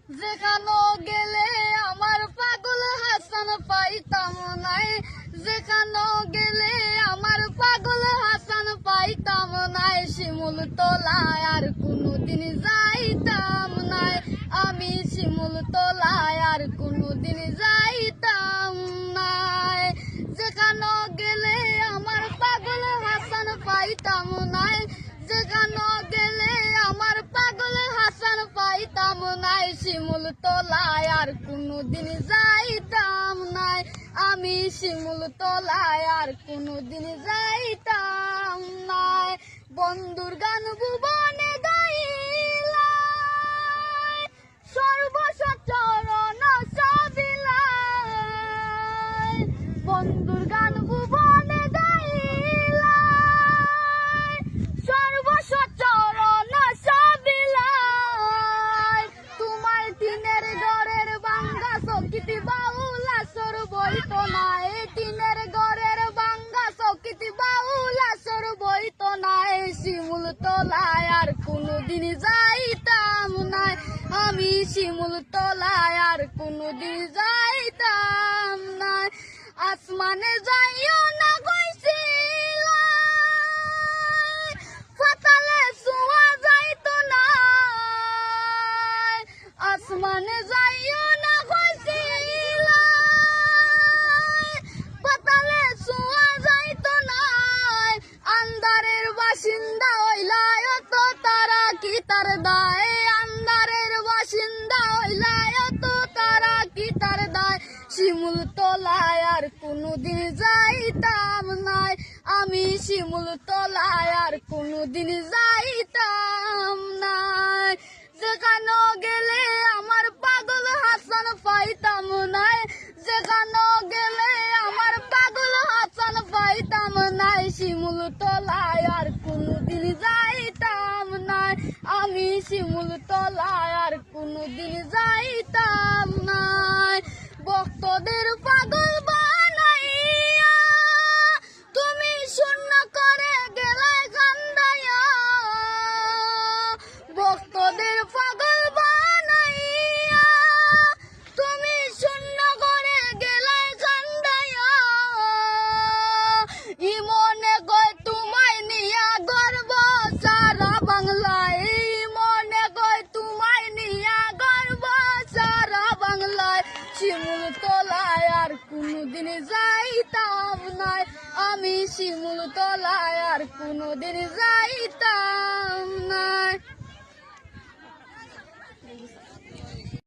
যেখানো গেলে আমার পাগল হাসান পাইতাম নাই, যেখানো গেলে আমার পাগল হাসান পাইতাম নাই। শিমুল তলায় আর কোনোদিন যাইতাম নাই, আমি শিমুল তলায় আর কোনোদিন যাইতাম নাই। যেখানো গেলে আমার পাগল হাসান পাইতাম নাই, যেখানো গেলে আমার পাগল হাসান পাইতাম নাই। শিমুল তলায় আর কোনোদিন যাইতাম নাই, আমি শিমুল তলায় আর কোনোদিন যাইতাম নাই। বন্ধুর গান ভুবনে গাইলাই, সর্বসচরণ সবিলাই। বন্ধুর গান ভুবনে গাইলাই, সর্বসচরণ সবিলাই। তোমার টিনের ঘরের ভাঙ্গা চকিতি বাউলা সর বইত নাই, টিনের ঘরের ভাঙ্গা চকিতি বাউলা সর বইত নাই। শিমুল তলায় আর কোনোদিন যাইতাম নাই, আমি শিমুল তলায় আর কোনোদিন যাইতাম নাই। আসমানে যাইও না কইছিলাই, ফাতালে ছোঁয়া যাইতো না। আসমানে যাইও না কইছিলাই, ফাতালে ছোঁয়া যাইতো না। আন্ধারের বাসিন্দা হইলাই তো তারা কি তার দায়, আন্ধারের বাসিন্দা হইলাই তো তারা কি তার দায়। শিমুল তলায় আর কোনোদিন যাইতাম নাই, আমি শিমুল তলায় আর কোনোদিন যাইতাম নাই। যেখানো গেলে আমার পাগল হাসান পাইতাম নাই, যেখানো গেলে আমার পাগল হাসান পাইতাম নাই। শিমুল তলায় আর কোনোদিন যাইতাম নাই, আমি শিমুল তলায় আর কোনোদিন যাইতাম নাই। ভক্তদের পাগল বানাইয়া তুমি শূন্য করে গেলে কান্দাইয়া, ভক্তদের পাগল বানাইয়া তুমি শূন্য করে গেলে কান্দাইয়া। ইমনে কয় তোমায় নিয়া গর্ব সারা বাংলায়, ইমনে কয় তোমায় নিয়া গর্ব সারা বাংলায়। শিমুল তলায় আর কোনোদিন যাইতাম নাই, আমি শিমুল তলায় আর কোনোদিন যাইতাম নাই।